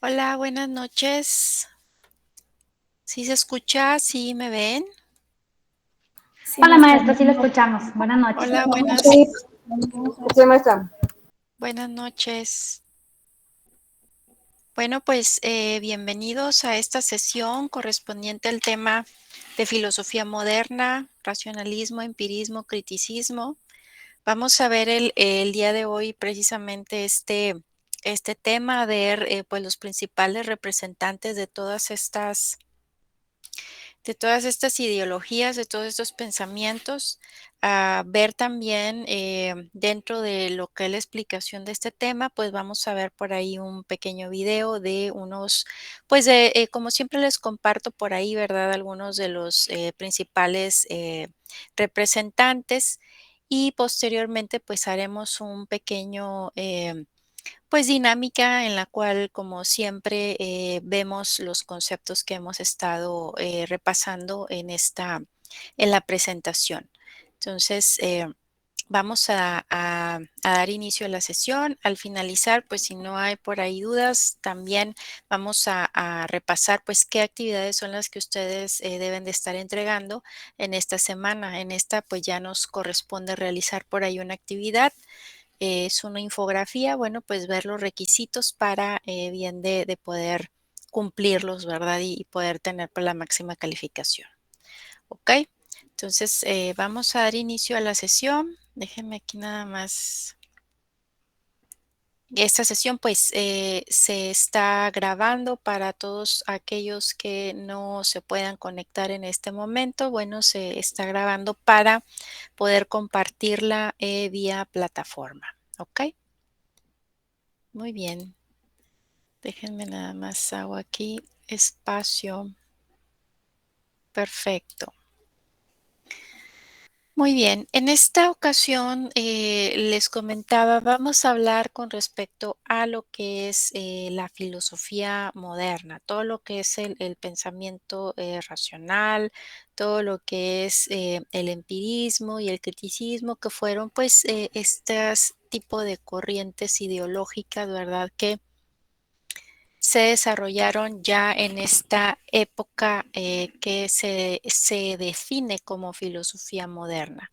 Hola, buenas noches. ¿Sí se escucha? ¿Sí me ven? Sí, Hola maestra. maestra, sí la escuchamos. Buenas noches. Hola, Sí, sí, maestra. buenas noches. Bueno, pues bienvenidos a esta sesión correspondiente al tema de filosofía moderna, racionalismo, empirismo, criticismo. Vamos a ver el día de hoy precisamente este tema, ver pues los principales representantes de todas estas ideologías, de todos estos pensamientos, a ver también dentro de lo que es la explicación de este tema, pues vamos a ver por ahí un pequeño video de unos, pues como siempre les comparto por ahí, ¿verdad? Algunos de los principales representantes y posteriormente pues haremos un pequeño pues dinámica en la cual, como siempre, vemos los conceptos que hemos estado repasando en la presentación. Entonces, vamos a dar inicio a la sesión. Al finalizar, pues si no hay por ahí dudas, también vamos a repasar pues qué actividades son las que ustedes deben de estar entregando en esta semana. En esta pues ya nos corresponde realizar por ahí una actividad, es una infografía, bueno, pues ver los requisitos para bien de poder cumplirlos, ¿verdad? Y poder tener pues, la máxima calificación. ¿Ok? Entonces, vamos a dar inicio a la sesión. Déjenme aquí nada más. Esta sesión pues se está grabando para todos aquellos que no se puedan conectar en este momento. Bueno, se está grabando para poder compartirla vía plataforma. ¿Ok? Muy bien. Déjenme nada más hago aquí espacio. Perfecto. Muy bien, en esta ocasión les comentaba, vamos a hablar con respecto a lo que es la filosofía moderna, todo lo que es el pensamiento racional, todo lo que es el empirismo y el criticismo, que fueron pues estas tipo de corrientes ideológicas, ¿verdad? Que se desarrollaron ya en esta época que se define como filosofía moderna.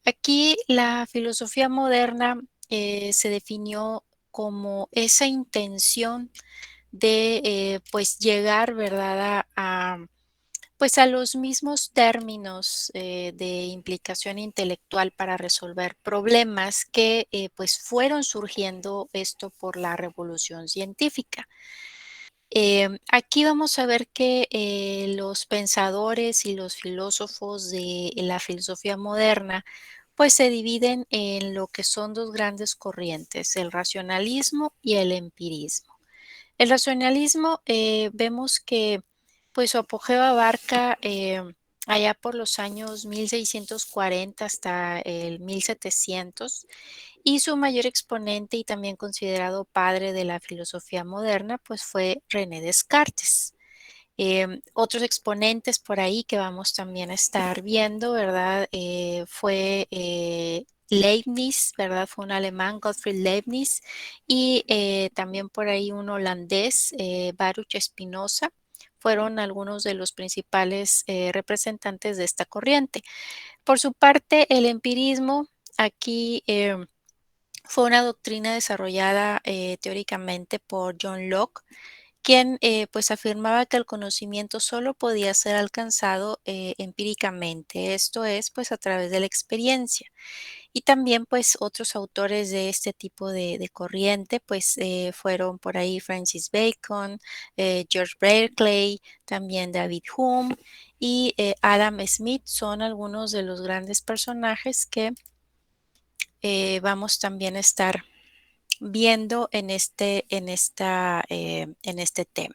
Aquí la filosofía moderna se definió como esa intención de pues llegar, ¿verdad? Pues a los mismos términos de implicación intelectual para resolver problemas que pues fueron surgiendo esto por la revolución científica. Aquí vamos a ver que los pensadores y los filósofos de la filosofía moderna pues se dividen en lo que son dos grandes corrientes, el racionalismo y el empirismo. El racionalismo vemos que pues su apogeo abarca allá por los años 1640 hasta el 1700 y su mayor exponente y también considerado padre de la filosofía moderna pues fue René Descartes. Otros exponentes por ahí que vamos también a estar viendo, ¿verdad? Fue Leibniz, ¿verdad? Fue un alemán, Gottfried Leibniz, y también por ahí un holandés, Baruch Spinoza. Fueron algunos de los principales representantes de esta corriente. Por su parte, el empirismo, aquí fue una doctrina desarrollada teóricamente por John Locke, quien pues afirmaba que el conocimiento solo podía ser alcanzado empíricamente, esto es pues a través de la experiencia. Y también pues otros autores de este tipo de corriente pues fueron por ahí Francis Bacon, George Berkeley, también David Hume y Adam Smith son algunos de los grandes personajes que vamos también a estar viendo en este tema.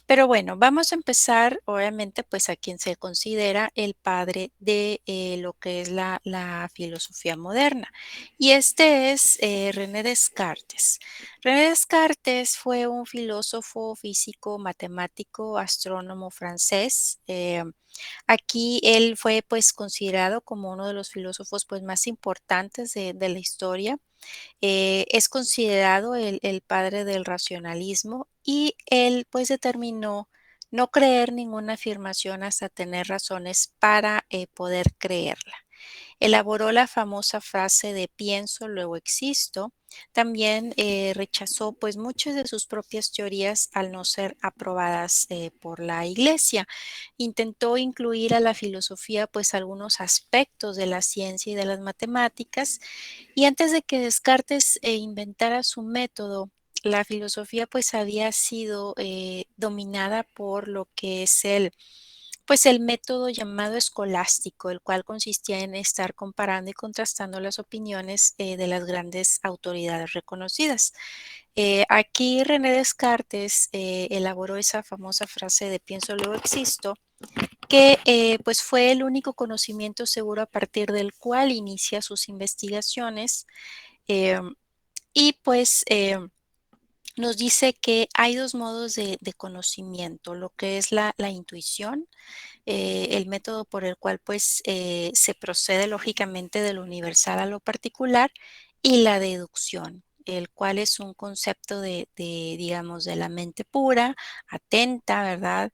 Pero bueno, vamos a empezar, obviamente, pues a quien se considera el padre de lo que es la filosofía moderna. Y este es René Descartes. René Descartes fue un filósofo, físico, matemático, astrónomo francés. Aquí él fue pues considerado como uno de los filósofos pues más importantes de la historia. Es considerado el padre del racionalismo y él pues determinó no creer ninguna afirmación hasta tener razones para poder creerla. Elaboró la famosa frase de pienso, luego existo. También rechazó pues muchas de sus propias teorías al no ser aprobadas por la iglesia. Intentó incluir a la filosofía pues algunos aspectos de la ciencia y de las matemáticas, y antes de que Descartes inventara su método, la filosofía pues había sido dominada por lo que es pues el método llamado escolástico, el cual consistía en estar comparando y contrastando las opiniones de las grandes autoridades reconocidas. Aquí René Descartes elaboró esa famosa frase de pienso luego existo, que pues fue el único conocimiento seguro a partir del cual inicia sus investigaciones. eh, y pues nos dice que hay dos modos de conocimiento, lo que es la intuición, el método por el cual pues se procede lógicamente de lo universal a lo particular, y la deducción, el cual es un concepto digamos, de la mente pura, atenta, ¿verdad?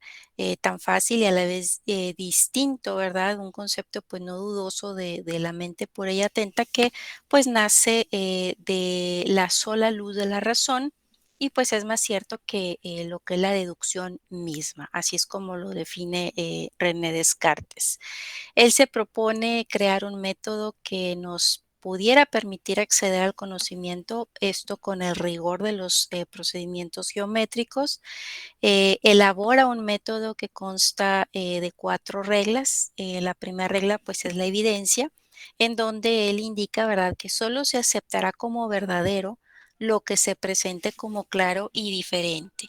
Tan fácil y a la vez distinto, ¿verdad? Un concepto pues no dudoso de la mente pura y atenta que pues nace de la sola luz de la razón, y pues es más cierto que lo que es la deducción misma. Así es como lo define René Descartes. Él se propone crear un método que nos pudiera permitir acceder al conocimiento, esto con el rigor de los procedimientos geométricos. Elabora un método que consta de 4 reglas. La primera regla pues es la evidencia, en donde él indica, ¿verdad?, que solo se aceptará como verdadero lo que se presente como claro y diferente,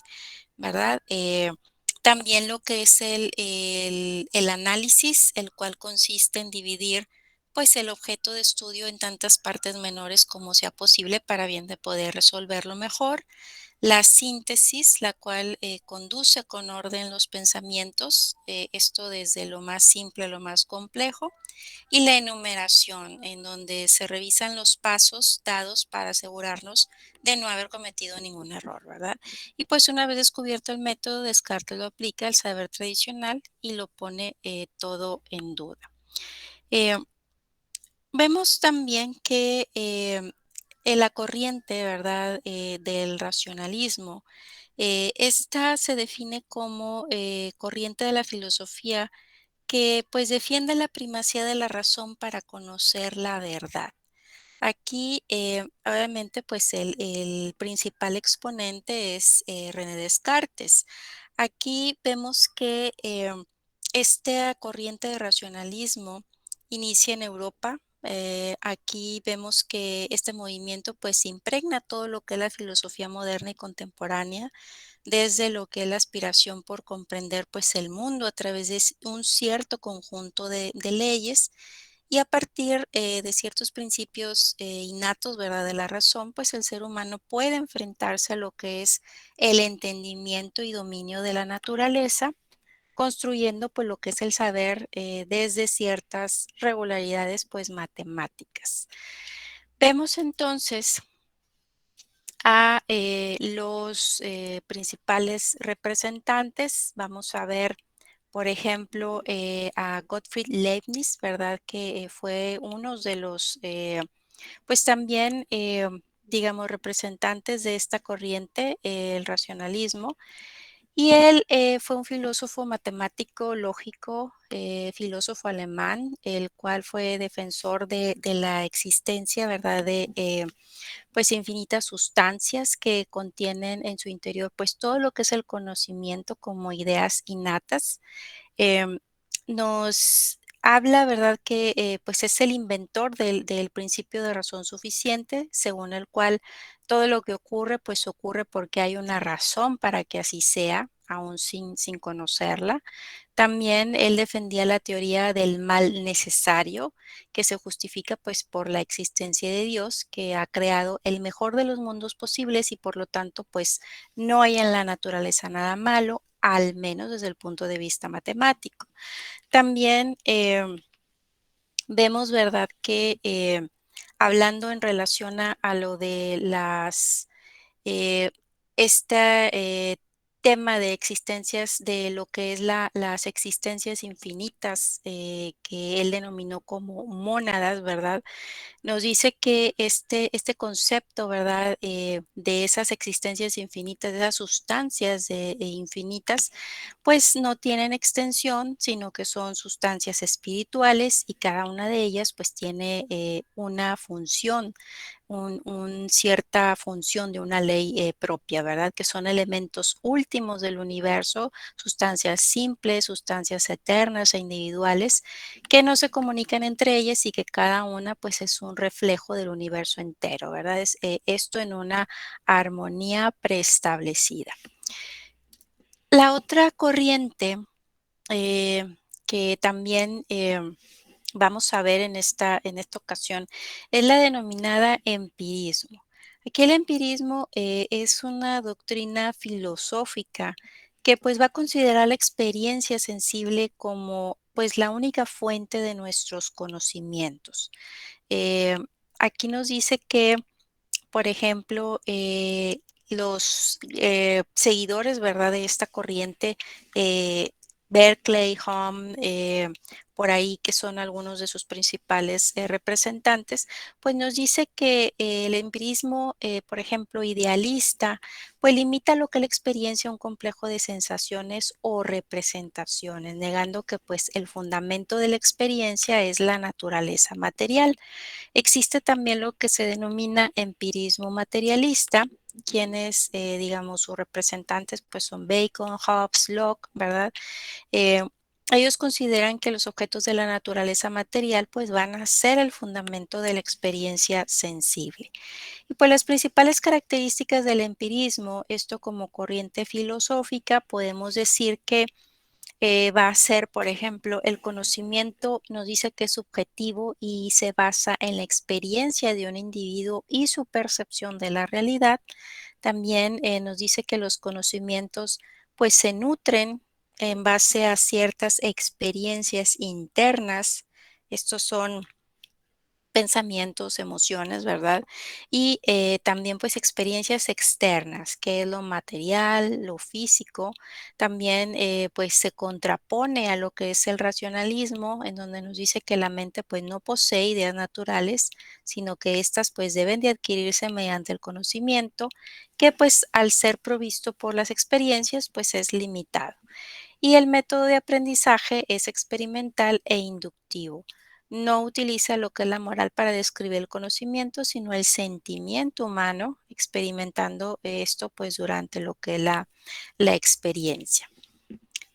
¿verdad? También lo que es el análisis, el cual consiste en dividir pues el objeto de estudio en tantas partes menores como sea posible para bien de poder resolverlo mejor. La síntesis, la cual conduce con orden los pensamientos, esto desde lo más simple a lo más complejo, y la enumeración, en donde se revisan los pasos dados para asegurarnos de no haber cometido ningún error, ¿verdad? Y pues una vez descubierto el método, Descartes lo aplica al saber tradicional y lo pone todo en duda. Eh, Vemos también que en la corriente, ¿verdad?, del racionalismo, esta se define como corriente de la filosofía que pues defiende la primacía de la razón para conocer la verdad. Aquí, obviamente, pues el principal exponente es René Descartes. Aquí vemos que esta corriente de racionalismo inicia en Europa. Aquí vemos que este movimiento pues impregna todo lo que es la filosofía moderna y contemporánea, desde lo que es la aspiración por comprender pues el mundo a través de un cierto conjunto de leyes, y a partir de ciertos principios innatos, ¿verdad?, de la razón, pues el ser humano puede enfrentarse a lo que es el entendimiento y dominio de la naturaleza, construyendo pues lo que es el saber desde ciertas regularidades pues matemáticas. Vemos entonces a los principales representantes. Vamos a ver, por ejemplo, a Gottfried Leibniz, ¿verdad? Que fue uno de los, pues también, digamos, representantes de esta corriente, el racionalismo. Y él fue un filósofo matemático, lógico, filósofo alemán, el cual fue defensor de la existencia, ¿verdad?, de pues infinitas sustancias que contienen en su interior pues todo lo que es el conocimiento como ideas innatas. Em, Nos habla, ¿verdad?, que pues es el inventor del principio de razón suficiente, según el cual todo lo que ocurre pues ocurre porque hay una razón para que así sea, aún sin conocerla. También él defendía la teoría del mal necesario, que se justifica pues por la existencia de Dios, que ha creado el mejor de los mundos posibles, y por lo tanto pues no hay en la naturaleza nada malo, al menos desde el punto de vista matemático. También vemos, ¿verdad?, que hablando en relación a lo de eh, este tema de existencias, de lo que es las existencias infinitas, que él denominó como mónadas, ¿verdad? Nos dice que este concepto, ¿verdad? De esas existencias infinitas, de esas sustancias infinitas, pues no tienen extensión, sino que son sustancias espirituales y cada una de ellas pues tiene una función, cierta función de una ley propia, ¿verdad? Que son elementos últimos del universo, sustancias simples, sustancias eternas e individuales que no se comunican entre ellas y que cada una pues es un reflejo del universo entero, ¿verdad? Es esto en una armonía preestablecida. La otra corriente que también vamos a ver en esta ocasión es la denominada empirismo. Aquí el empirismo es una doctrina filosófica que pues va a considerar la experiencia sensible como pues la única fuente de nuestros conocimientos. Eh, Aquí nos dice que por ejemplo, los seguidores, ¿verdad?, de esta corriente, eh, Berkeley, Hum, por ahí que son algunos de sus principales representantes, pues nos dice que el empirismo, por ejemplo, idealista, pues limita lo que es la experiencia a un complejo de sensaciones o representaciones, negando que pues el fundamento de la experiencia es la naturaleza material. Existe también lo que se denomina empirismo materialista, quienes, digamos, sus representantes pues son Bacon, Hobbes, Locke, ¿verdad? Eh, Ellos consideran que los objetos de la naturaleza material pues van a ser el fundamento de la experiencia sensible. Y pues las principales características del empirismo, esto como corriente filosófica, podemos decir que va a ser, por ejemplo, el conocimiento nos dice que es subjetivo y se basa en la experiencia de un individuo y su percepción de la realidad. También nos dice que los conocimientos pues se nutren en base a ciertas experiencias internas. Estos son pensamientos, emociones, ¿verdad? Y también pues experiencias externas, que es lo material, lo físico. También pues se contrapone a lo que es el racionalismo, en donde nos dice que la mente pues no posee ideas naturales, sino que éstas pues deben de adquirirse mediante el conocimiento, que pues al ser provisto por las experiencias pues es limitado. Y el método de aprendizaje es experimental e inductivo. No utiliza lo que es la moral para describir el conocimiento, sino el sentimiento humano, experimentando esto pues durante lo que es la experiencia.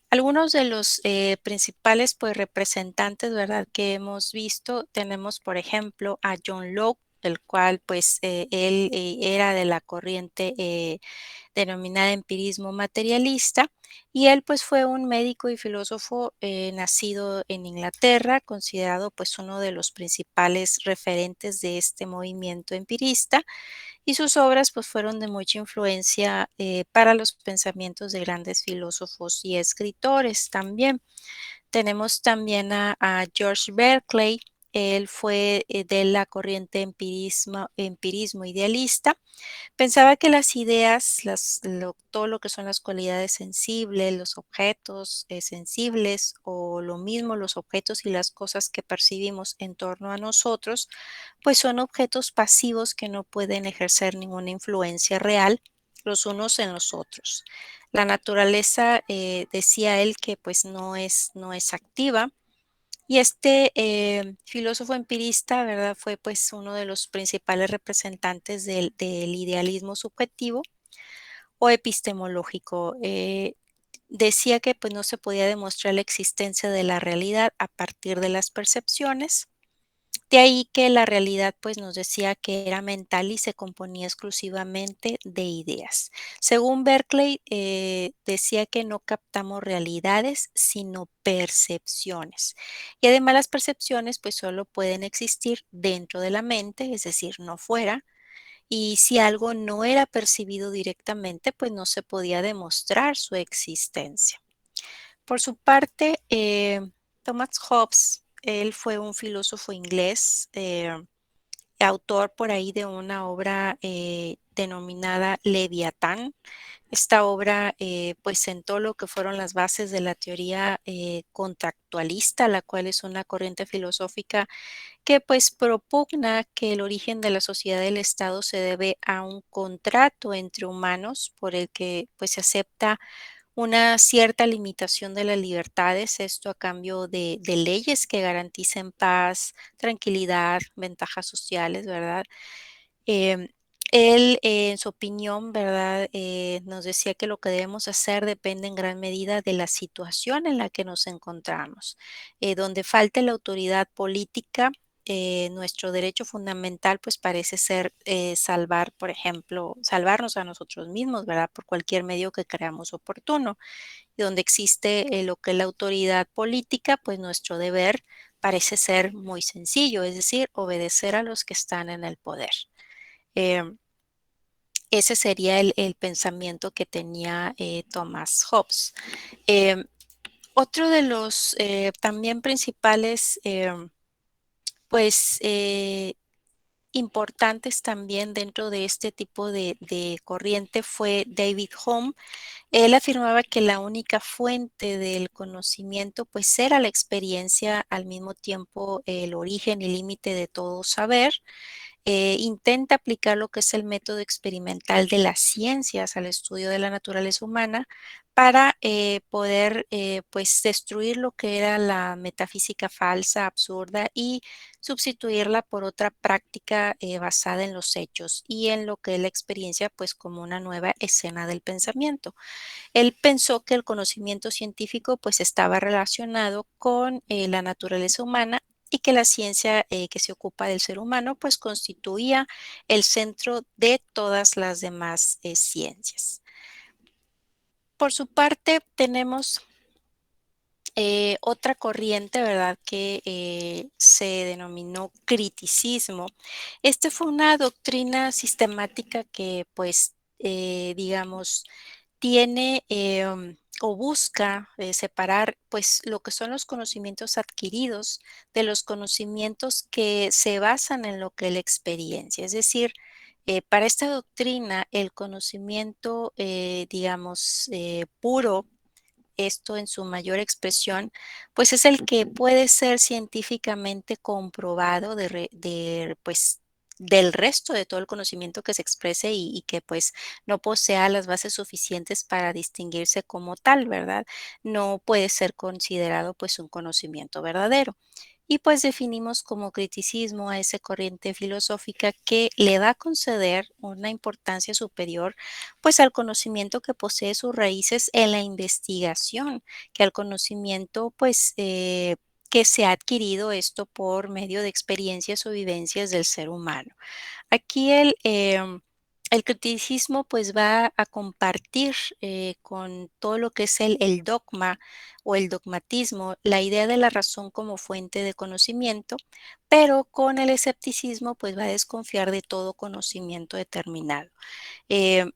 Algunos de los principales pues representantes, ¿verdad?, que hemos visto, tenemos por ejemplo a John Locke, el cual pues él era de la corriente denominada empirismo materialista, y él pues fue un médico y filósofo nacido en Inglaterra, considerado pues uno de los principales referentes de este movimiento empirista, y sus obras pues fueron de mucha influencia para los pensamientos de grandes filósofos y escritores también. Tenemos también a George Berkeley. Él fue de la corriente empirismo idealista. Pensaba que las ideas, todo lo que son las cualidades sensibles, los objetos sensibles o lo mismo los objetos y las cosas que percibimos en torno a nosotros, pues son objetos pasivos que no pueden ejercer ninguna influencia real los unos en los otros. La naturaleza, decía él, que pues no es activa, y este filósofo empirista, ¿verdad?, fue pues uno de los principales representantes del idealismo subjetivo o epistemológico. Decía que pues no se podía demostrar la existencia de la realidad a partir de las percepciones. De ahí que la realidad pues nos decía que era mental y se componía exclusivamente de ideas. Según Berkeley, decía que no captamos realidades, sino percepciones. Y además las percepciones pues solo pueden existir dentro de la mente, es decir, no fuera. Y si algo no era percibido directamente, pues no se podía demostrar su existencia. Por su parte, Thomas Hobbes, él fue un filósofo inglés. autor por ahí de una obra denominada Leviatán. Esta obra pues sentó lo que fueron las bases de la teoría contractualista, la cual es una corriente filosófica que pues propugna que el origen de la sociedad del Estado se debe a un contrato entre humanos por el que pues se acepta una cierta limitación de las libertades, esto a cambio de leyes que garanticen paz, tranquilidad, ventajas sociales, ¿verdad? Em, Él, en su opinión, ¿verdad? Nos decía que lo que debemos hacer depende en gran medida de la situación en la que nos encontramos. Donde falte la autoridad política, nuestro derecho fundamental, pues parece ser salvar, por ejemplo, salvarnos a nosotros mismos, ¿verdad? Por cualquier medio que creamos oportuno. Y donde existe lo que es la autoridad política, pues nuestro deber parece ser muy sencillo, es decir, obedecer a los que están en el poder. Em, Ese sería el pensamiento que tenía Thomas Hobbes. Em, Otro de los también principales, pues, importantes también dentro de este tipo de corriente fue David Hume. Él afirmaba que la única fuente del conocimiento, pues, era la experiencia, al mismo tiempo el origen y límite de todo saber. Intenta aplicar lo que es el método experimental de las ciencias al estudio de la naturaleza humana para poder pues destruir lo que era la metafísica falsa, absurda y sustituirla por otra práctica basada en los hechos y en lo que es la experiencia pues como una nueva escena del pensamiento. Él pensó que el conocimiento científico pues estaba relacionado con la naturaleza humana y que la ciencia que se ocupa del ser humano pues constituía el centro de todas las demás ciencias. Por su parte tenemos otra corriente, ¿verdad? Que se denominó criticismo. Este fue una doctrina sistemática que pues digamos tiene o busca separar pues lo que son los conocimientos adquiridos de los conocimientos que se basan en lo que es la experiencia. Es decir, para esta doctrina el conocimiento, digamos, puro, esto en su mayor expresión, pues es el que puede ser científicamente comprobado pues, del resto de todo el conocimiento que se exprese y que pues no posea las bases suficientes para distinguirse como tal, ¿verdad? No puede ser considerado pues un conocimiento verdadero. Y pues definimos como criticismo a esa corriente filosófica que le va a conceder una importancia superior pues al conocimiento que posee sus raíces en la investigación, que al conocimiento pues que se ha adquirido esto por medio de experiencias o vivencias del ser humano. Aquí el criticismo pues va a compartir con todo lo que es el dogma o el dogmatismo, la idea de la razón como fuente de conocimiento, pero con el escepticismo pues va a desconfiar de todo conocimiento determinado.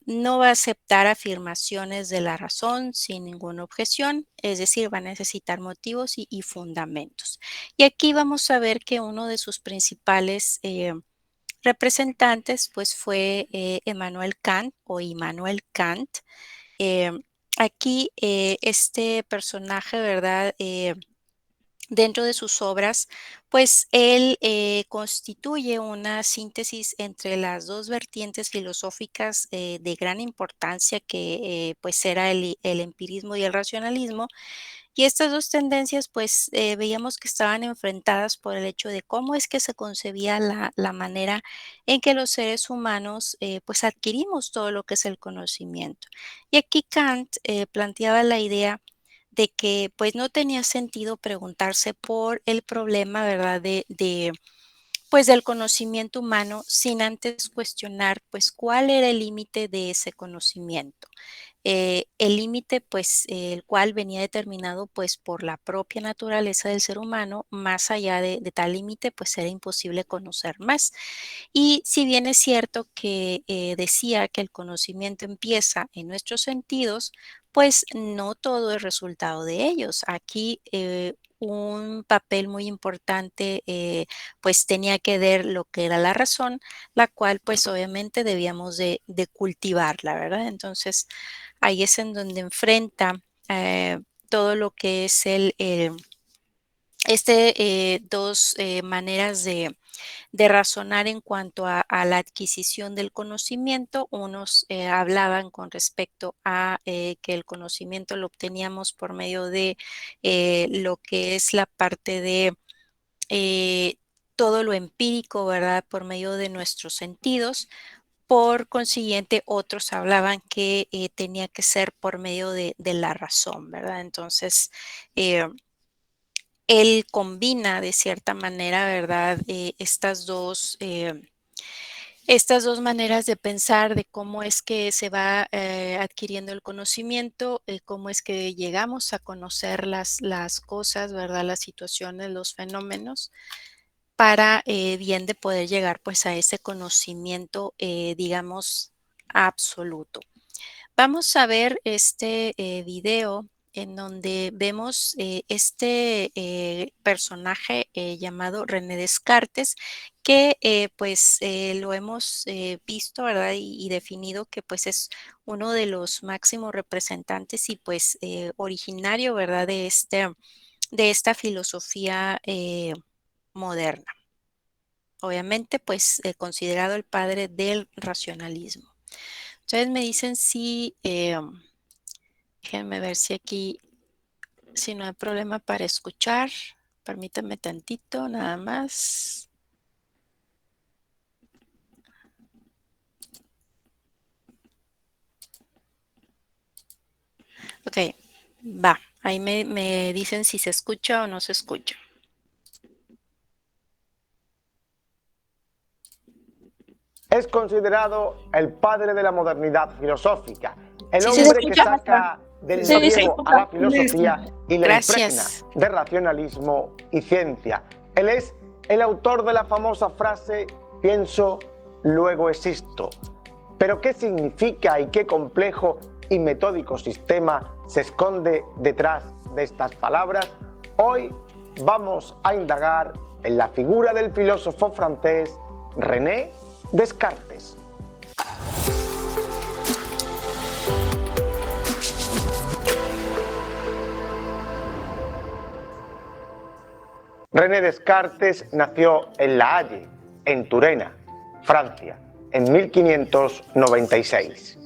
No va a aceptar afirmaciones de la razón sin ninguna objeción, es decir, va a necesitar motivos y fundamentos. Y aquí vamos a ver que uno de sus principales representantes pues fue Emmanuel Kant o Immanuel Kant. Eh, Aquí este personaje, ¿verdad? Dentro de sus obras, pues él constituye una síntesis entre las dos vertientes filosóficas de gran importancia que pues era el empirismo y el racionalismo, y estas dos tendencias, pues veíamos que estaban enfrentadas por el hecho de cómo es que se concebía la manera en que los seres humanos, pues adquirimos todo lo que es el conocimiento. Y aquí Kant planteaba la idea de que pues no tenía sentido preguntarse por el problema, ¿verdad? Pues del conocimiento humano sin antes cuestionar pues cuál era el límite de ese conocimiento. El límite, pues, el cual venía determinado, pues, por la propia naturaleza del ser humano, más allá de tal límite, pues, era imposible conocer más. Y si bien es cierto que decía que el conocimiento empieza en nuestros sentidos, pues no todo es resultado de ellos. Aquí un papel muy importante, pues tenía que ver lo que era la razón, la cual pues obviamente debíamos de cultivarla, ¿verdad? Entonces ahí es en donde enfrenta todo lo que es dos maneras de razonar en cuanto a la adquisición del conocimiento. Unos hablaban con respecto a que el conocimiento lo obteníamos por medio de lo que es la parte de eh, todo lo empírico, ¿verdad? Por medio de nuestros sentidos. Por consiguiente, otros hablaban que tenía que ser por medio de la razón, ¿verdad? Entonces, eh, él combina de cierta manera, ¿verdad? Estas dos maneras de pensar de cómo es que se va adquiriendo el conocimiento, cómo es que llegamos a conocer las cosas, ¿verdad? Las situaciones, los fenómenos, para bien de poder llegar pues a ese conocimiento, digamos, absoluto. Vamos a ver este video en donde vemos este personaje llamado René Descartes, que pues lo hemos visto, ¿verdad? Y definido que pues es uno de los máximos representantes y pues originario, ¿verdad? De esta filosofía moderna. Obviamente, pues considerado el padre del racionalismo. Ustedes me dicen si, déjenme ver si aquí, si no hay problema para escuchar. Permítanme tantito, nada más. Ok, va. Ahí me dicen si se escucha o no se escucha. Es considerado el padre de la modernidad filosófica, el ¿Sí se hombre que escucha? saca del Sí, se griego a la escucha. filosofía y la impregna Gracias. de racionalismo y ciencia. Él es el autor de la famosa frase pienso, luego existo. Pero ¿qué significa y qué complejo y metódico sistema se esconde detrás de estas palabras? Hoy vamos a indagar en la figura del filósofo francés René Descartes. René Descartes nació en La Haye, en Turena, Francia, en 1596.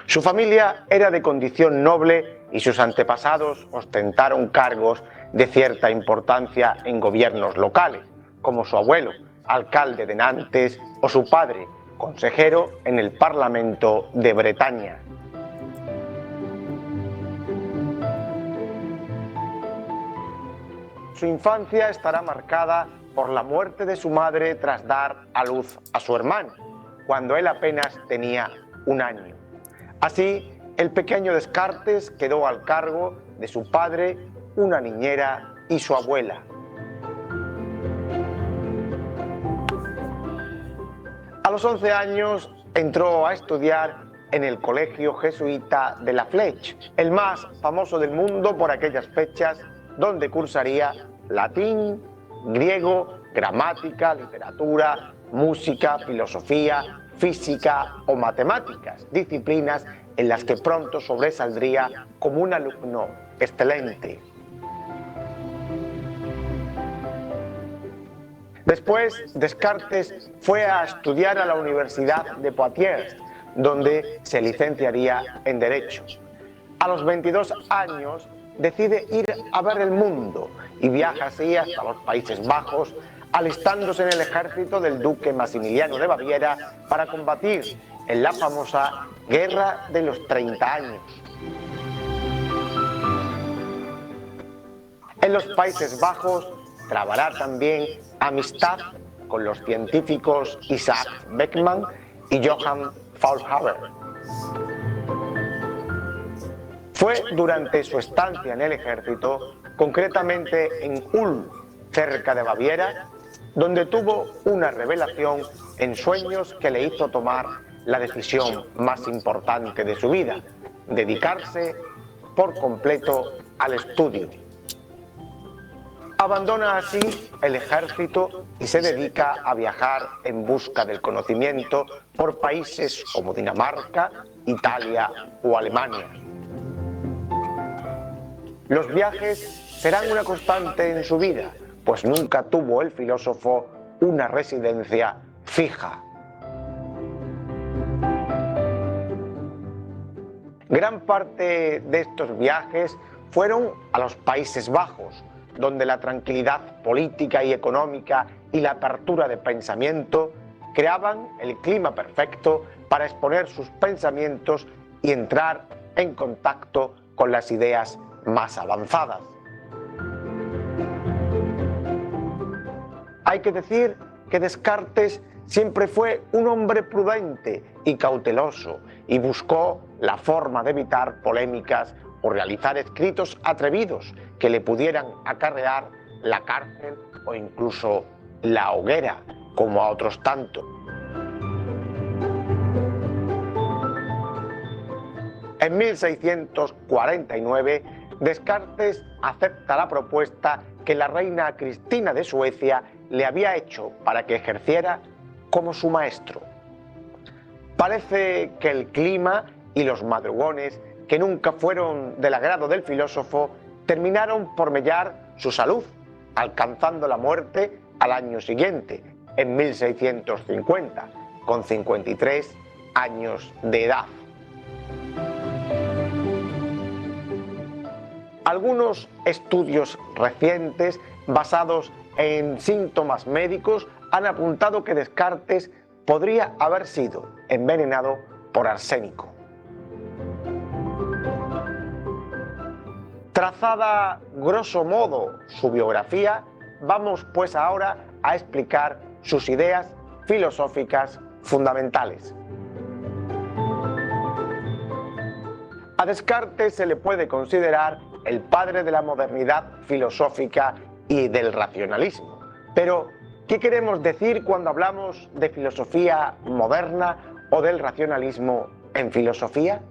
Su familia era de condición noble y sus antepasados ostentaron cargos de cierta importancia en gobiernos locales, como su abuelo, alcalde de Nantes, o su padre, consejero en el Parlamento de Bretaña. Su infancia estará marcada por la muerte de su madre tras dar a luz a su hermano, cuando él apenas tenía 1 año. Así, el pequeño Descartes quedó al cargo de su padre, una niñera y su abuela. A los 11 años entró a estudiar en el Colegio Jesuita de La Fleche, el más famoso del mundo por aquellas fechas, donde cursaría latín, griego, gramática, literatura, música, filosofía, física o matemáticas, disciplinas en las que pronto sobresaldría como un alumno excelente. Después, Descartes fue a estudiar a la Universidad de Poitiers, donde se licenciaría en Derecho. A los 22 años decide ir a ver el mundo y viaja así hasta los Países Bajos, alistándose en el ejército del duque Maximiliano de Baviera para combatir en la famosa Guerra de los 30 años. En los Países Bajos trabará también amistad con los científicos Isaac Beckman y Johann Faulhaber. Fue durante su estancia en el ejército, concretamente en Ulm, cerca de Baviera, donde tuvo una revelación en sueños que le hizo tomar la decisión más importante de su vida: dedicarse por completo al estudio. Abandona así el ejército y se dedica a viajar en busca del conocimiento por países como Dinamarca, Italia o Alemania. Los viajes serán una constante en su vida, pues nunca tuvo el filósofo una residencia fija. Gran parte de estos viajes fueron a los Países Bajos, donde la tranquilidad política y económica y la apertura de pensamiento creaban el clima perfecto para exponer sus pensamientos y entrar en contacto con las ideas más avanzadas. Hay que decir que Descartes siempre fue un hombre prudente y cauteloso y buscó la forma de evitar polémicas o realizar escritos atrevidos que le pudieran acarrear la cárcel o incluso la hoguera, como a otros tantos. En 1649, Descartes acepta la propuesta que la reina Cristina de Suecia le había hecho para que ejerciera como su maestro. Parece que el clima y los madrugones, que nunca fueron del agrado del filósofo, terminaron por mellar su salud, alcanzando la muerte al año siguiente, en 1650, con 53 años de edad. Algunos estudios recientes, basados en síntomas médicos, han apuntado que Descartes podría haber sido envenenado por arsénico. Trazada grosso modo su biografía, vamos pues ahora a explicar sus ideas filosóficas fundamentales. A Descartes se le puede considerar el padre de la modernidad filosófica y del racionalismo. Pero, ¿qué queremos decir cuando hablamos de filosofía moderna o del racionalismo en filosofía?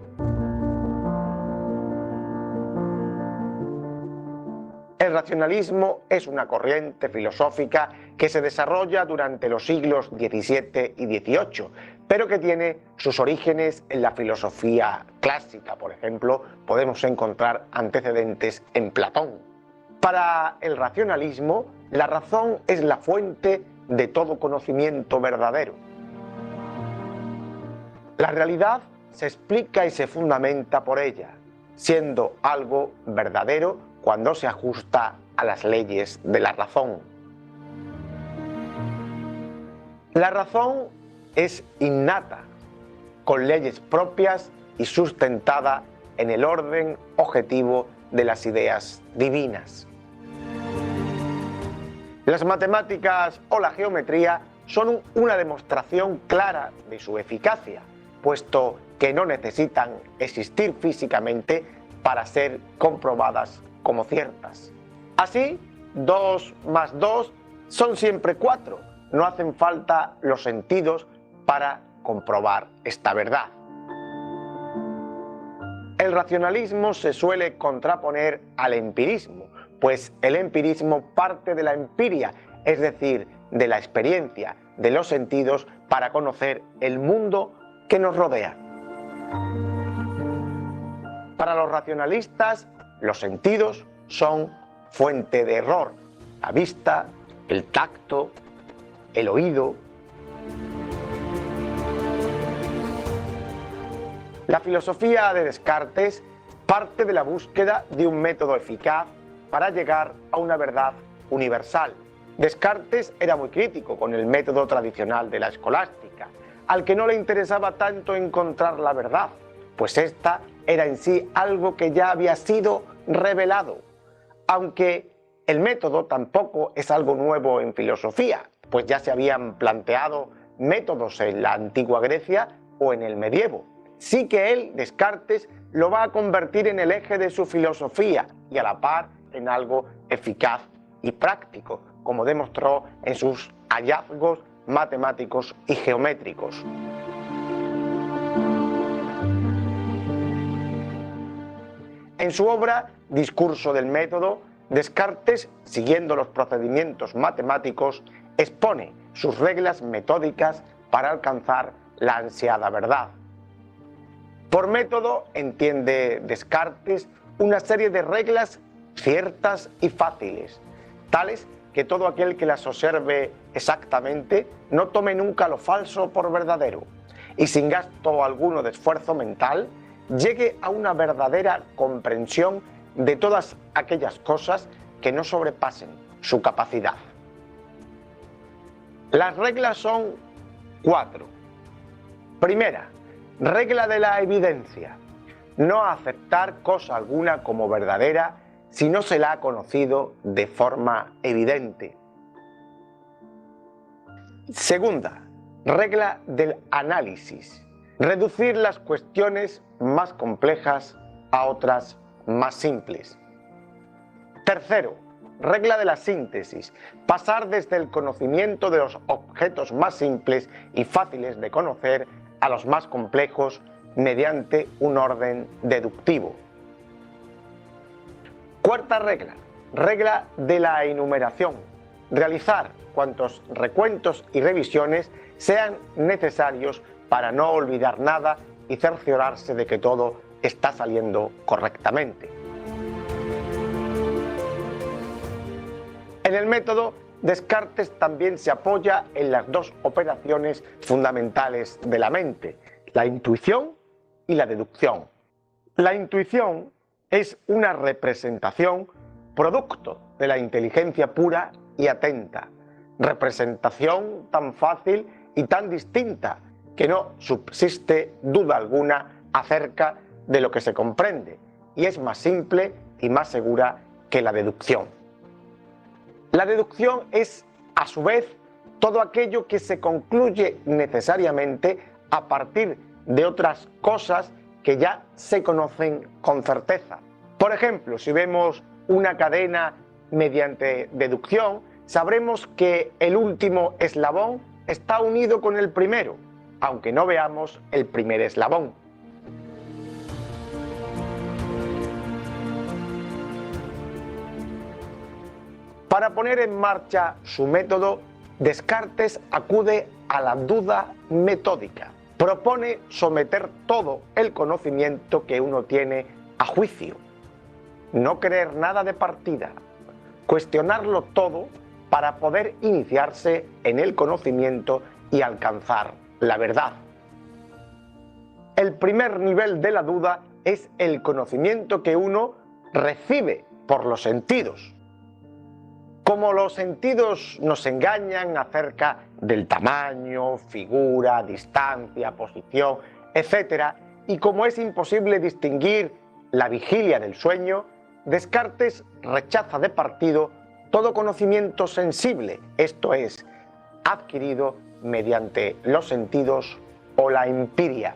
El racionalismo es una corriente filosófica que se desarrolla durante los siglos XVII y XVIII, pero que tiene sus orígenes en la filosofía clásica. Por ejemplo, podemos encontrar antecedentes en Platón. Para el racionalismo, la razón es la fuente de todo conocimiento verdadero. La realidad se explica y se fundamenta por ella, siendo algo verdadero cuando se ajusta a las leyes de la razón. La razón es innata, con leyes propias y sustentada en el orden objetivo de las ideas divinas. Las matemáticas o la geometría son una demostración clara de su eficacia, puesto que no necesitan existir físicamente para ser comprobadas como ciertas. Así, 2 más 2 son siempre 4. No hacen falta los sentidos para comprobar esta verdad. El racionalismo se suele contraponer al empirismo, pues el empirismo parte de la empiria, es decir, de la experiencia, de los sentidos, para conocer el mundo que nos rodea. Para los racionalistas, los sentidos son fuente de error: la vista, el tacto, el oído. La filosofía de Descartes parte de la búsqueda de un método eficaz para llegar a una verdad universal. Descartes era muy crítico con el método tradicional de la escolástica, al que no le interesaba tanto encontrar la verdad, pues esta era en sí algo que ya había sido revelado, aunque el método tampoco es algo nuevo en filosofía, pues ya se habían planteado métodos en la antigua Grecia o en el medievo. Sí que él, Descartes, lo va a convertir en el eje de su filosofía y a la par en algo eficaz y práctico, como demostró en sus hallazgos matemáticos y geométricos. En su obra Discurso del método, Descartes, siguiendo los procedimientos matemáticos, expone sus reglas metódicas para alcanzar la ansiada verdad. Por método entiende Descartes una serie de reglas ciertas y fáciles, tales que todo aquel que las observe exactamente no tome nunca lo falso por verdadero y sin gasto alguno de esfuerzo mental llegue a una verdadera comprensión de todas aquellas cosas que no sobrepasen su capacidad. Las reglas son 4. Primera, regla de la evidencia. No aceptar cosa alguna como verdadera si no se la ha conocido de forma evidente. Segunda, regla del análisis. Reducir las cuestiones más complejas a otras más simples. Tercero, regla de la síntesis. Pasar desde el conocimiento de los objetos más simples y fáciles de conocer a los más complejos mediante un orden deductivo. Cuarta regla, regla de la enumeración. Realizar cuantos recuentos y revisiones sean necesarios para no olvidar nada y cerciorarse de que todo está saliendo correctamente. En el método, Descartes también se apoya en las dos operaciones fundamentales de la mente, la intuición y la deducción. La intuición es una representación producto de la inteligencia pura y atenta, representación tan fácil y tan distinta que no subsiste duda alguna acerca de lo que se comprende y es más simple y más segura que la deducción. La deducción es, a su vez, todo aquello que se concluye necesariamente a partir de otras cosas que ya se conocen con certeza. Por ejemplo, si vemos una cadena mediante deducción, sabremos que el último eslabón está unido con el primero, aunque no veamos el primer eslabón. Para poner en marcha su método, Descartes acude a la duda metódica. Propone someter todo el conocimiento que uno tiene a juicio. No creer nada de partida. Cuestionarlo todo para poder iniciarse en el conocimiento y alcanzar la verdad. El primer nivel de la duda es el conocimiento que uno recibe por los sentidos. Como los sentidos nos engañan acerca del tamaño, figura, distancia, posición, etc., y como es imposible distinguir la vigilia del sueño, Descartes rechaza de partido todo conocimiento sensible, esto es, adquirido mediante los sentidos o la empiria.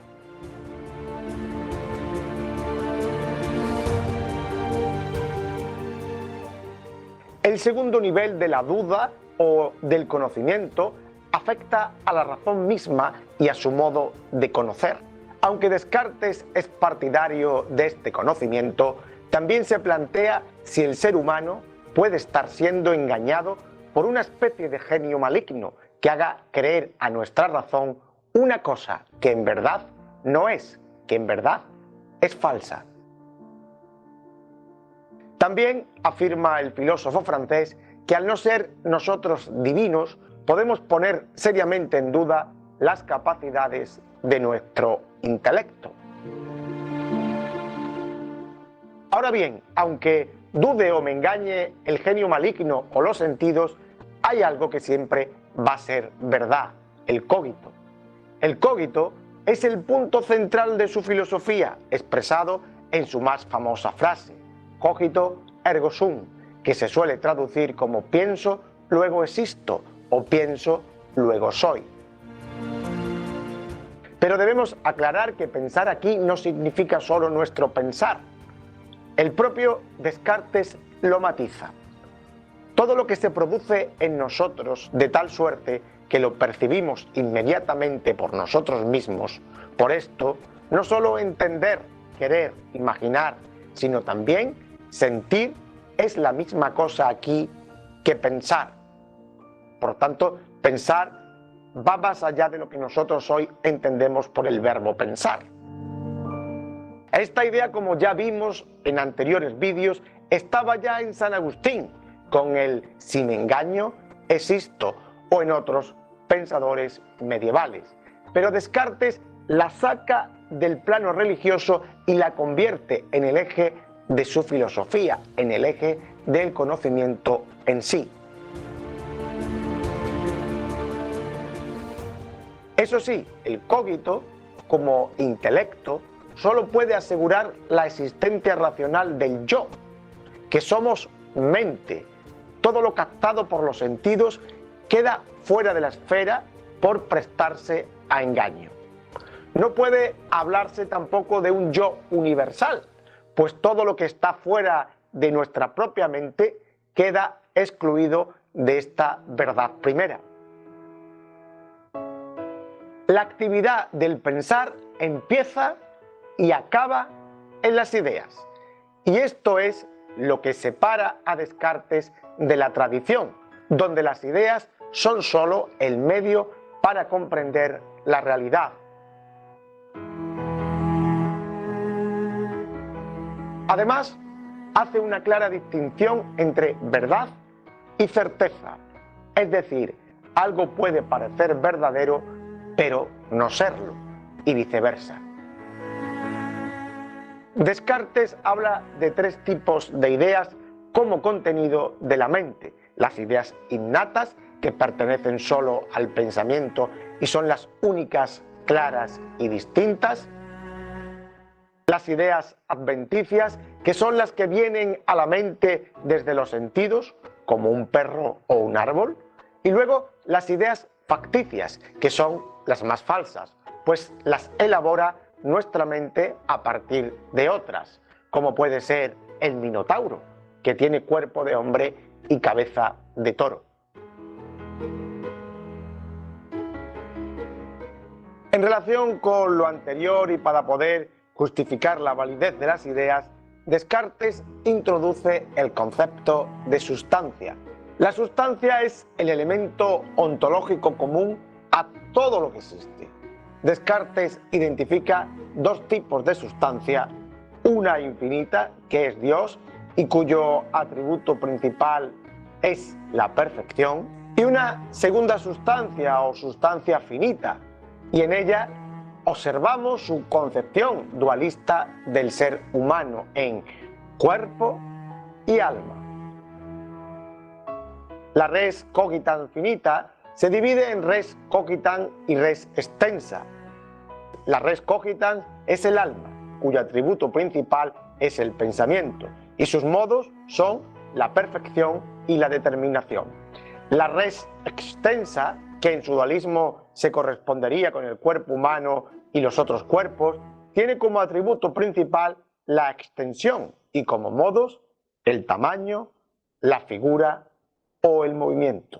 El segundo nivel de la duda o del conocimiento afecta a la razón misma y a su modo de conocer. Aunque Descartes es partidario de este conocimiento, también se plantea si el ser humano puede estar siendo engañado por una especie de genio maligno que haga creer a nuestra razón una cosa que en verdad no es, que en verdad es falsa. También afirma el filósofo francés que al no ser nosotros divinos, podemos poner seriamente en duda las capacidades de nuestro intelecto. Ahora bien, aunque dude o me engañe el genio maligno o los sentidos, hay algo que siempre va a ser verdad, el cogito. El cogito es el punto central de su filosofía, expresado en su más famosa frase, cogito ergo sum, que se suele traducir como pienso, luego existo, o pienso, luego soy. Pero debemos aclarar que pensar aquí no significa solo nuestro pensar. El propio Descartes lo matiza. Todo lo que se produce en nosotros de tal suerte que lo percibimos inmediatamente por nosotros mismos, por esto, no solo entender, querer, imaginar, sino también sentir es la misma cosa aquí que pensar. Por tanto, pensar va más allá de lo que nosotros hoy entendemos por el verbo pensar. Esta idea, como ya vimos en anteriores vídeos, estaba ya en San Agustín, con el "sin engaño existo", o en otros pensadores medievales. Pero Descartes la saca del plano religioso y la convierte en el eje de su filosofía, en el eje del conocimiento en sí. Eso sí, el cogito, como intelecto, solo puede asegurar la existencia racional del yo, que somos mente. Todo lo captado por los sentidos queda fuera de la esfera por prestarse a engaño. No puede hablarse tampoco de un yo universal, pues todo lo que está fuera de nuestra propia mente queda excluido de esta verdad primera. La actividad del pensar empieza y acaba en las ideas. Y esto es lo que separa a Descartes de la tradición, donde las ideas son solo el medio para comprender la realidad. Además, hace una clara distinción entre verdad y certeza. Es decir, algo puede parecer verdadero, pero no serlo, y viceversa. Descartes habla de tres tipos de ideas como contenido de la mente: las ideas innatas, que pertenecen solo al pensamiento y son las únicas, claras y distintas; las ideas adventicias, que son las que vienen a la mente desde los sentidos, como un perro o un árbol; y luego las ideas facticias, que son las más falsas, pues las elabora nuestra mente a partir de otras, como puede ser el Minotauro, que tiene cuerpo de hombre y cabeza de toro. En relación con lo anterior y para poder justificar la validez de las ideas, Descartes introduce el concepto de sustancia. La sustancia es el elemento ontológico común a todo lo que existe. Descartes identifica dos tipos de sustancia: una infinita, que es Dios y cuyo atributo principal es la perfección, y una segunda sustancia o sustancia finita, y en ella observamos su concepción dualista del ser humano en cuerpo y alma. La res cogitans finita se divide en res cogitans y res extensa. La res cogitans es el alma, cuyo atributo principal es el pensamiento, y sus modos son la perfección y la determinación. La res extensa, que en su dualismo se correspondería con el cuerpo humano y los otros cuerpos, tiene como atributo principal la extensión y como modos el tamaño, la figura o el movimiento.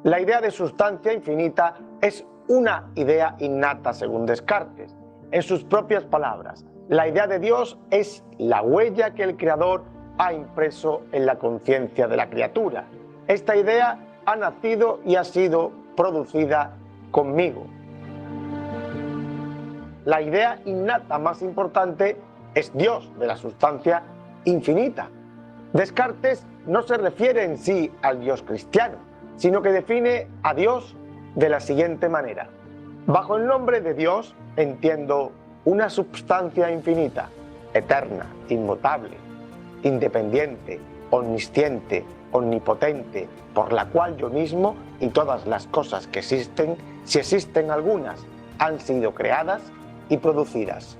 La idea de sustancia infinita es una idea innata según Descartes. En sus propias palabras, la idea de Dios es la huella que el Creador ha impreso en la conciencia de la criatura. Esta idea ha nacido y ha sido producida conmigo. La idea innata más importante es Dios, de la sustancia infinita. Descartes no se refiere en sí al Dios cristiano, sino que define a Dios de la siguiente manera: bajo el nombre de Dios entiendo una substancia infinita, eterna, inmutable, independiente, omnisciente, omnipotente, por la cual yo mismo y todas las cosas que existen, si existen algunas, han sido creadas y producidas.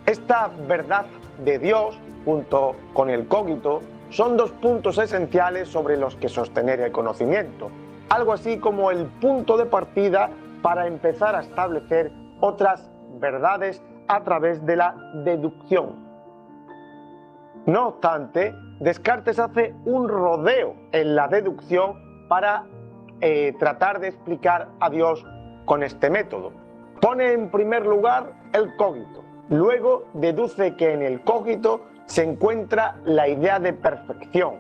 Esta verdad de Dios, junto con el cogito, son dos puntos esenciales sobre los que sostener el conocimiento, algo así como el punto de partida para empezar a establecer otras verdades a través de la deducción. No obstante, Descartes hace un rodeo en la deducción para tratar de explicar a Dios con este método. Pone en primer lugar el cogito, Luego deduce que en el cogito se encuentra la idea de perfección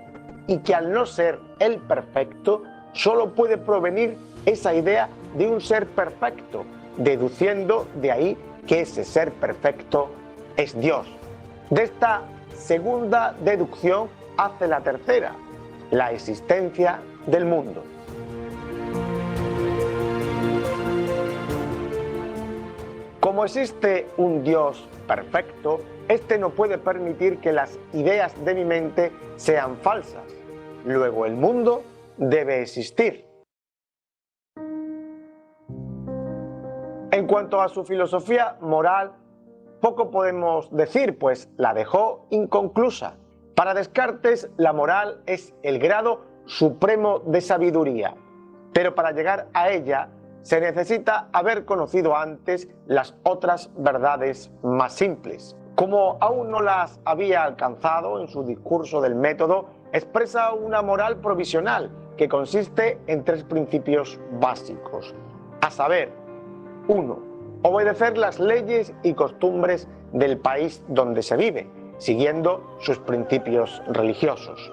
y que al no ser el perfecto, solo puede provenir esa idea de un ser perfecto, deduciendo de ahí que ese ser perfecto es Dios. De esta segunda deducción hace la tercera, la existencia del mundo. Como existe un Dios perfecto, este no puede permitir que las ideas de mi mente sean falsas. Luego el mundo debe existir. En cuanto a su filosofía moral, poco podemos decir, pues la dejó inconclusa. Para Descartes, la moral es el grado supremo de sabiduría, pero para llegar a ella se necesita haber conocido antes las otras verdades más simples. Como aún no las había alcanzado, en su discurso del método expresa una moral provisional que consiste en tres principios básicos, a saber, 1. Obedecer las leyes y costumbres del país donde se vive, siguiendo sus principios religiosos.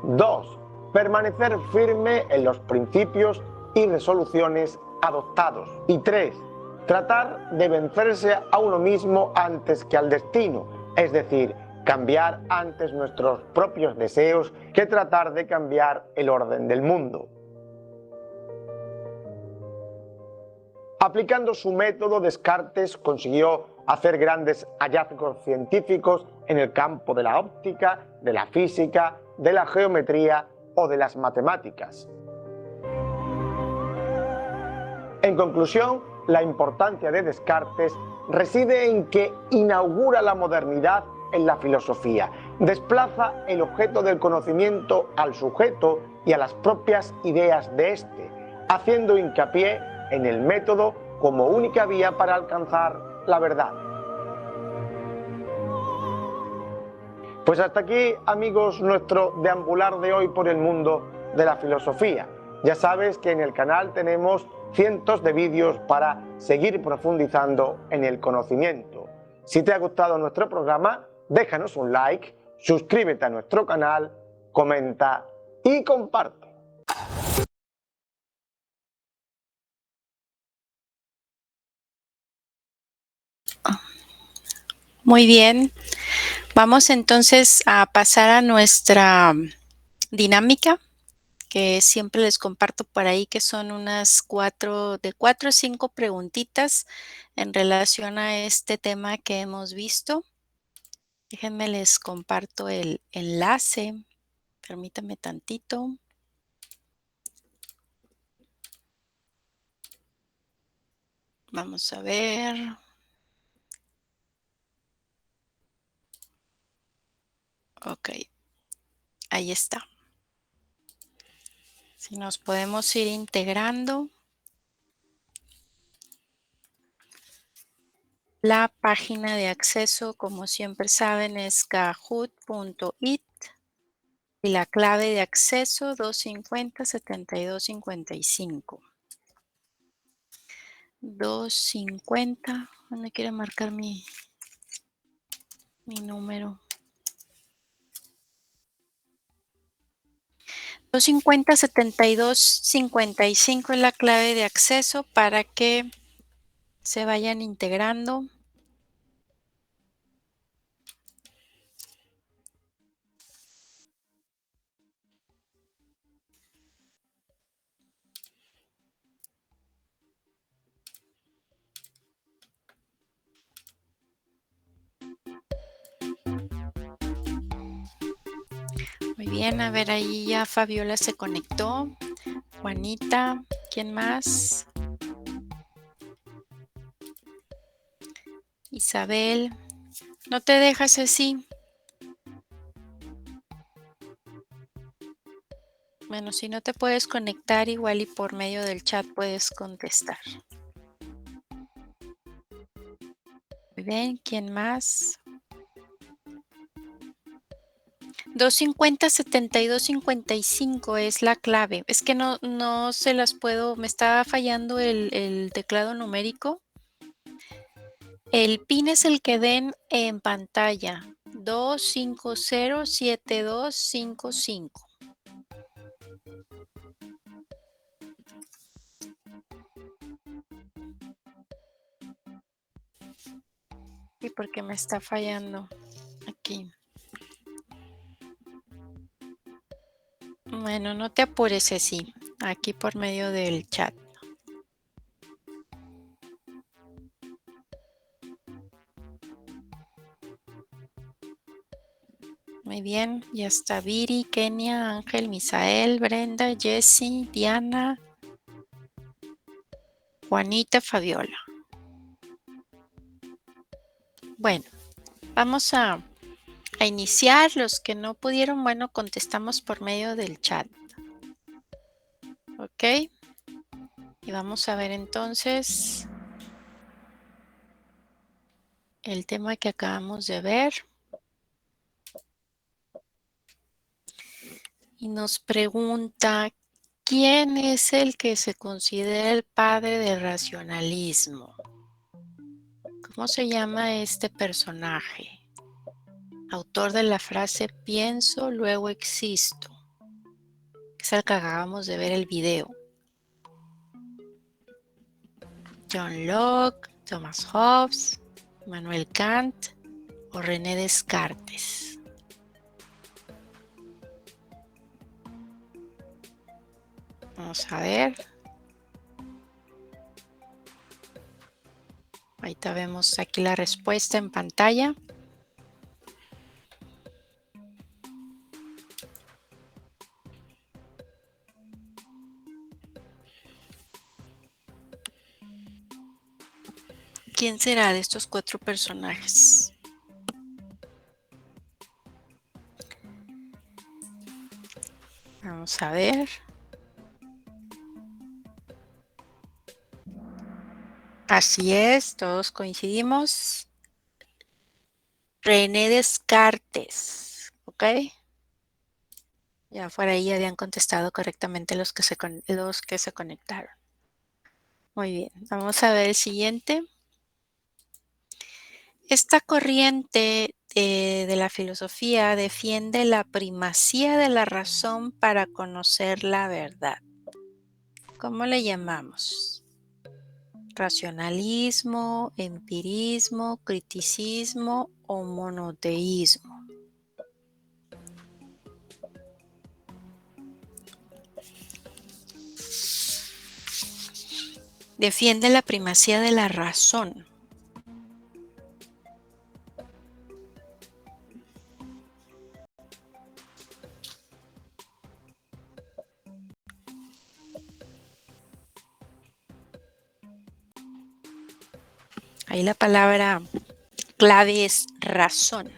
2. Permanecer firme en los principios y resoluciones adoptados. Y 3. Tratar de vencerse a uno mismo antes que al destino, es decir, cambiar antes nuestros propios deseos que tratar de cambiar el orden del mundo. Aplicando su método, Descartes consiguió hacer grandes hallazgos científicos en el campo de la óptica, de la física, de la geometría o de las matemáticas. En conclusión, la importancia de Descartes reside en que inaugura la modernidad en la filosofía, desplaza el objeto del conocimiento al sujeto y a las propias ideas de éste, haciendo hincapié en el método como única vía para alcanzar la verdad. Pues hasta aquí, amigos, nuestro deambular de hoy por el mundo de la filosofía. Ya sabes que en el canal tenemos cientos de vídeos para seguir profundizando en el conocimiento. Si te ha gustado nuestro programa, déjanos un like, suscríbete a nuestro canal, comenta y comparte. Muy bien, vamos entonces a pasar a nuestra dinámica, que siempre les comparto por ahí, que son unas de 4 a 5 preguntitas en relación a este tema que hemos visto. Déjenme les comparto el enlace, permítanme tantito. Vamos a ver. Ok, ahí está. Si nos podemos ir integrando. La página de acceso, como siempre saben, es kahoot.it y la clave de acceso 250-7255. 250, ¿dónde quiere marcar mi número? 250-7255 es la clave de acceso para que se vayan integrando. Muy bien, a ver, ahí ya Fabiola se conectó. Juanita, ¿quién más? Isabel, no te dejas así. Bueno, si no te puedes conectar, igual y por medio del chat puedes contestar. Muy bien, ¿quién más? 250-7255 es la clave. Es que no se las puedo, me está fallando el teclado numérico. El PIN es el que den en pantalla. 2507255. ¿Y por qué me está fallando aquí? Bueno, no te apures, sí. Aquí por medio del chat. Muy bien, ya está Viri, Kenia, Ángel, Misael, Brenda, Jessie, Diana, Juanita, Fabiola. Bueno, vamos a iniciar. Los que no pudieron, bueno, contestamos por medio del chat. ¿Ok? Y vamos a ver entonces el tema que acabamos de ver. Y nos pregunta, ¿quién es el que se considera el padre del racionalismo? ¿Cómo se llama este personaje? Autor de la frase pienso, luego existo. Es el que acabamos de ver el video. John Locke, Thomas Hobbes, Immanuel Kant o René Descartes. Vamos a ver. Ahorita vemos aquí la respuesta en pantalla. ¿Quién será de estos 4 personajes? Vamos a ver. Así es, todos coincidimos. René Descartes, ¿ok? Ya por ahí habían contestado correctamente los que se conectaron. Muy bien, vamos a ver el siguiente. Esta corriente de la filosofía defiende la primacía de la razón para conocer la verdad. ¿Cómo le llamamos? Racionalismo, empirismo, criticismo o monoteísmo. Defiende la primacía de la razón. Ahí la palabra clave es razón.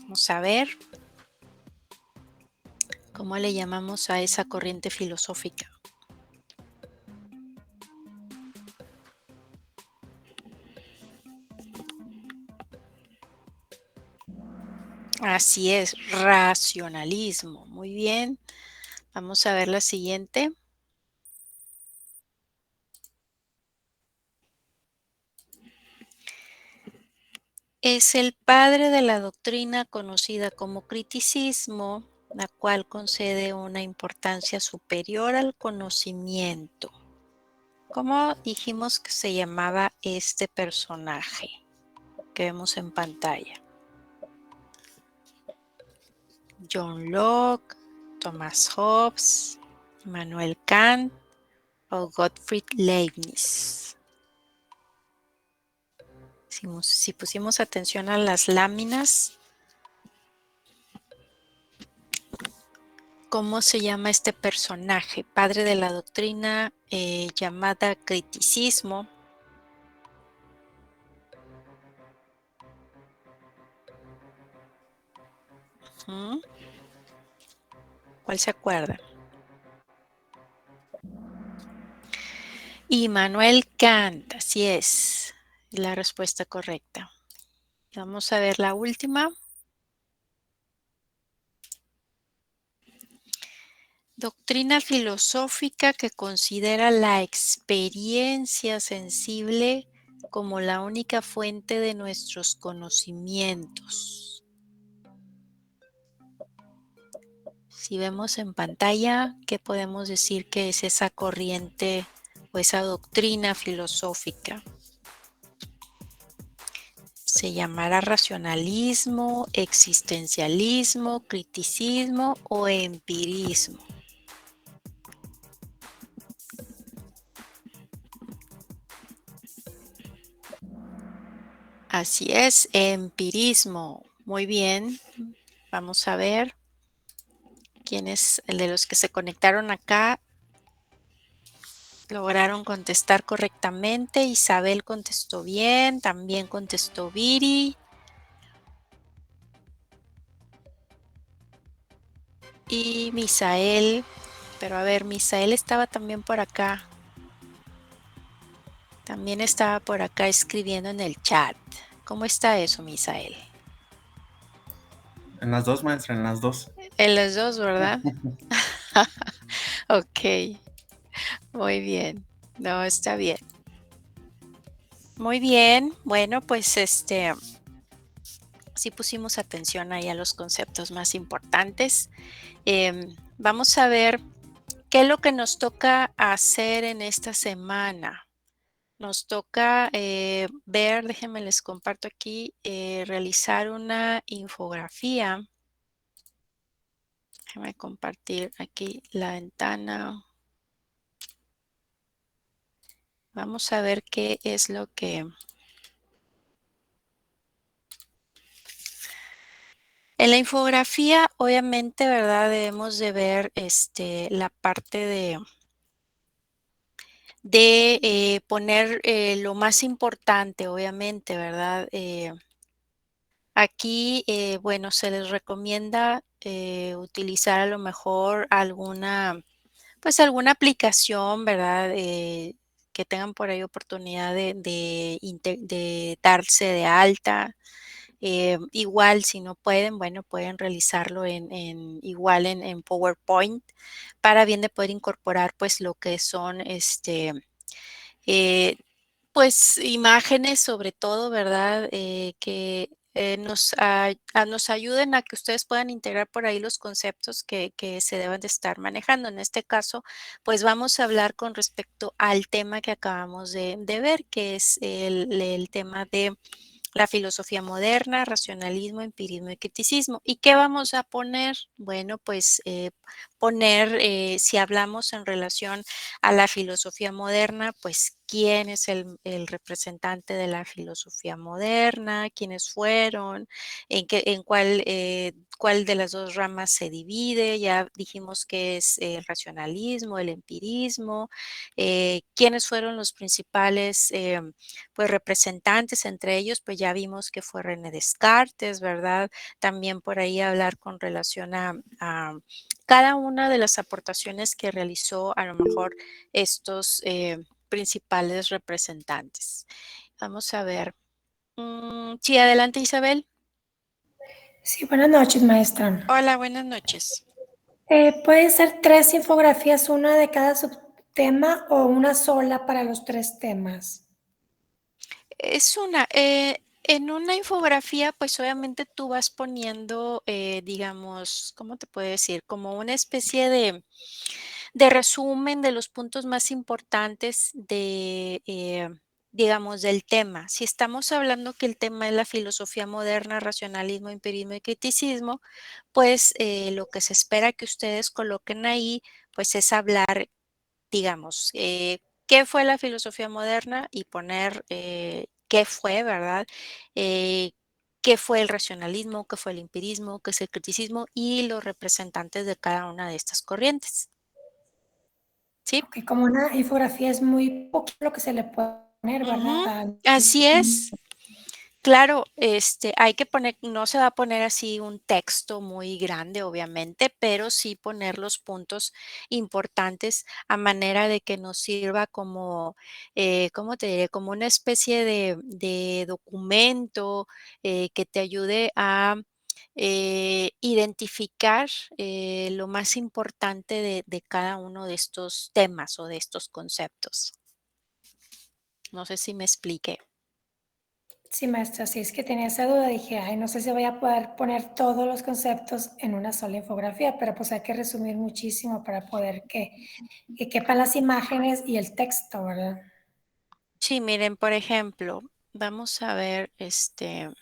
Vamos a ver cómo le llamamos a esa corriente filosófica. Así es, racionalismo. Muy bien. Vamos a ver la siguiente. Es el padre de la doctrina conocida como criticismo, la cual concede una importancia superior al conocimiento. ¿Cómo dijimos que se llamaba este personaje que vemos en pantalla? John Locke, Thomas Hobbes, Immanuel Kant o Gottfried Leibniz. Si pusimos atención a las láminas, ¿cómo se llama este personaje? Padre de la doctrina llamada criticismo. ¿Cuál se acuerda? Immanuel Kant, así es, la respuesta correcta. Vamos a ver la última. Doctrina filosófica que considera la experiencia sensible como la única fuente de nuestros conocimientos. Si vemos en pantalla, ¿qué podemos decir que es esa corriente o esa doctrina filosófica? Se llamará racionalismo, existencialismo, criticismo o empirismo. Así es, empirismo. Muy bien. Vamos a ver quiénes de los que se conectaron acá lograron contestar correctamente. Isabel contestó bien, también contestó Viri. Y Misael, pero a ver, Misael estaba también por acá. También estaba por acá escribiendo en el chat. ¿Cómo está eso, Misael? En las dos, maestra, en las dos. En los dos, ¿verdad? Ok, muy bien. No, está bien. Muy bien. Bueno, pues sí pusimos atención ahí a los conceptos más importantes. Vamos a ver qué es lo que nos toca hacer en esta semana. Nos toca ver, déjenme les comparto aquí, realizar una infografía. Déjenme compartir aquí la ventana. Vamos a ver qué es lo que... En la infografía, obviamente, ¿verdad? Debemos de ver la parte de poner lo más importante, obviamente, ¿verdad? Aquí, bueno, se les recomienda utilizar a lo mejor alguna, pues alguna aplicación, ¿verdad? Que tengan por ahí oportunidad de darse de alta. Igual, si no pueden, bueno, pueden realizarlo igual en PowerPoint para bien de poder incorporar pues lo que son eh, pues imágenes sobre todo, ¿verdad? Que nos ayuden a que ustedes puedan integrar por ahí los conceptos que se deben de estar manejando. En este caso, pues vamos a hablar con respecto al tema que acabamos de ver, que es el tema de la filosofía moderna, racionalismo, empirismo y criticismo. ¿Y qué vamos a poner? Bueno, pues poner, si hablamos en relación a la filosofía moderna, pues quién es el representante de la filosofía moderna, quiénes fueron, cuál de las dos ramas se divide. Ya dijimos que es el racionalismo, el empirismo, quiénes fueron los principales pues representantes, entre ellos pues ya vimos que fue René Descartes, ¿verdad? También por ahí hablar con relación a cada una de las aportaciones que realizó a lo mejor estos principales representantes. Vamos a ver. Sí, adelante Isabel. Sí, buenas noches, maestra. Hola, buenas noches. ¿Pueden ser 3 infografías, una de cada subtema o una sola para los 3 temas? En una infografía, pues obviamente tú vas poniendo, digamos, ¿cómo te puedo decir? Como una especie de resumen de los puntos más importantes digamos, del tema. Si estamos hablando que el tema es la filosofía moderna, racionalismo, empirismo y criticismo, pues lo que se espera que ustedes coloquen ahí, pues es hablar, digamos, qué fue la filosofía moderna y poner qué fue, ¿verdad? Eh, qué fue el racionalismo, qué fue el empirismo, qué es el criticismo y los representantes de cada una de estas corrientes. ¿Sí? Ok, como una infografía es muy poquito lo que se le puede poner, Ujú, ¿verdad? así es. Claro, hay que poner, no se va a poner así un texto muy grande, obviamente, pero sí poner los puntos importantes a manera de que nos sirva como, ¿cómo te diré? Como una especie de documento que te ayude a identificar lo más importante de cada uno de estos temas o de estos conceptos. No sé si me expliqué. Sí, maestra, sí, es que tenía esa duda, dije, ay, no sé si voy a poder poner todos los conceptos en una sola infografía, pero pues hay que resumir muchísimo para poder que quepan las imágenes y el texto, ¿verdad? Sí, miren, por ejemplo, vamos a ver, déjenme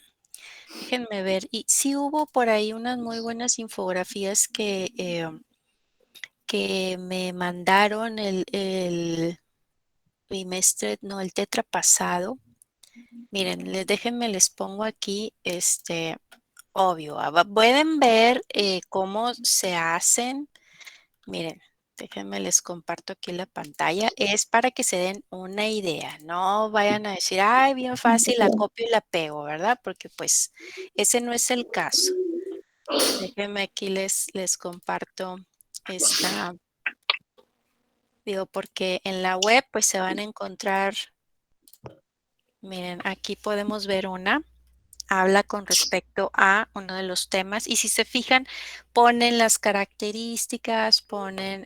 ver, y sí hubo por ahí unas muy buenas infografías que me mandaron el bimestre, no, el tetra pasado. Miren, déjenme les pongo aquí, obvio, pueden ver cómo se hacen. Miren, déjenme les comparto aquí la pantalla. Es para que se den una idea. No vayan a decir, ay, bien fácil, la copio y la pego, ¿verdad? Porque pues ese no es el caso. Déjenme aquí les comparto esta, digo, porque en la web pues se van a encontrar, miren, aquí podemos ver una. Habla con respecto a uno de los temas y si se fijan, ponen las características, ponen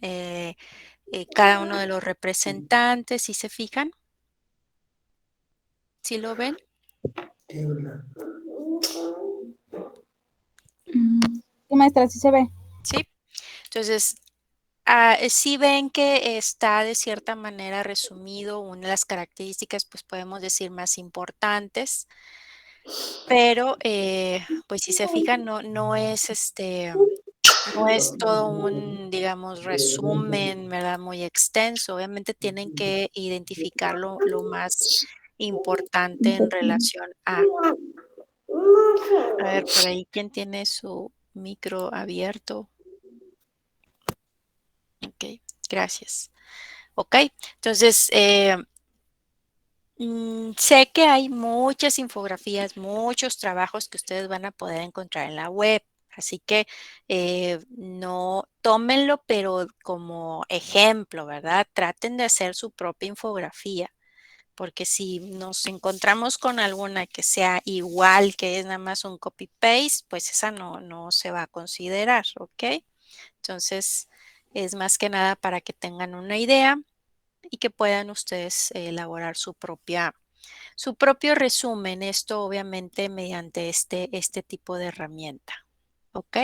cada uno de los representantes, si se fijan, ¿sí lo ven? Sí, maestra, sí se ve. Sí. Entonces, si ven que está de cierta manera resumido una de las características, pues podemos decir más importantes, pero pues si se fijan, no es no es todo un, digamos, resumen, ¿verdad? Muy extenso. Obviamente tienen que identificar lo más importante en relación a ver, por ahí, ¿quién tiene su micro abierto? Ok, gracias. Ok, entonces, sé que hay muchas infografías, muchos trabajos que ustedes van a poder encontrar en la web. Así que no tómenlo, pero como ejemplo, ¿verdad? Traten de hacer su propia infografía, porque si nos encontramos con alguna que sea igual, que es nada más un copy-paste, pues esa no se va a considerar, ¿ok? Entonces, es más que nada para que tengan una idea y que puedan ustedes elaborar su propio resumen, esto obviamente mediante este tipo de herramienta. ¿Ok?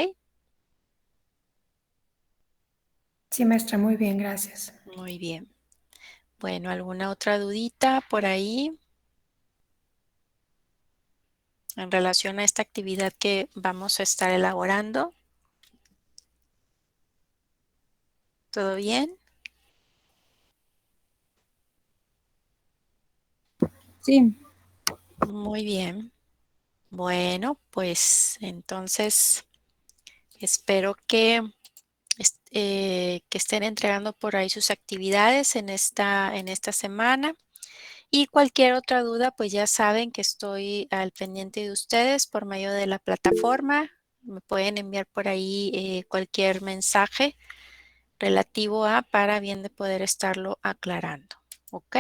Sí, maestra, muy bien, gracias. Muy bien. Bueno, ¿alguna otra dudita por ahí en relación a esta actividad que vamos a estar elaborando? ¿Todo bien? Sí, Muy bien. Bueno, pues entonces espero que estén entregando por ahí sus actividades en esta semana. Y cualquier otra duda, pues ya saben que estoy al pendiente de ustedes por medio de la plataforma. Me pueden enviar por ahí cualquier mensaje relativo a para bien de poder estarlo aclarando. ¿Ok?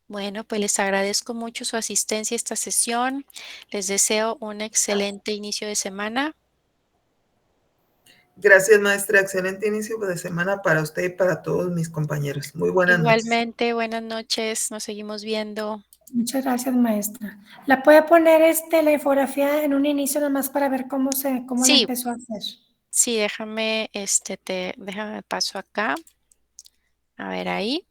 Bueno, pues les agradezco mucho su asistencia a esta sesión. Les deseo un excelente inicio de semana. Gracias, maestra. Excelente inicio de semana para usted y para todos mis compañeros. Muy buenas noches. Igualmente, buenas noches. Nos seguimos viendo. Muchas gracias, maestra. ¿La puede poner la infografía en un inicio nomás para ver cómo la Sí, empezó a hacer? sí, déjame paso acá. A ver ahí.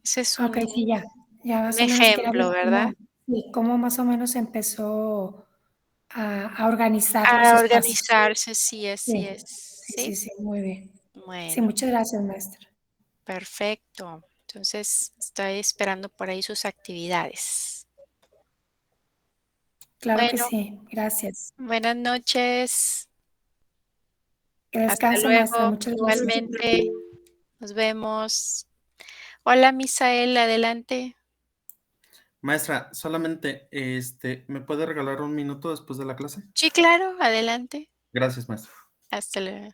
Ese es Ok, sí, ya. Ya un más o menos quiero ver ejemplo, ¿verdad? cómo más o menos empezó a organizar los A espacios. organizarse, sí, así Sí, es. sí, Sí, sí, sí, muy bien. Sí, bueno, muchas gracias, maestra. perfecto. Entonces, estoy esperando por ahí sus actividades. Claro que Bueno, sí, gracias. buenas noches. Que Hasta descanse, maestra. luego. Muchas gracias. Igualmente, nos vemos. Hola, Misael, adelante. Maestra, solamente, ¿me puede regalar un minuto después de la clase? Sí, claro, adelante. Gracias, maestra. Hasta luego.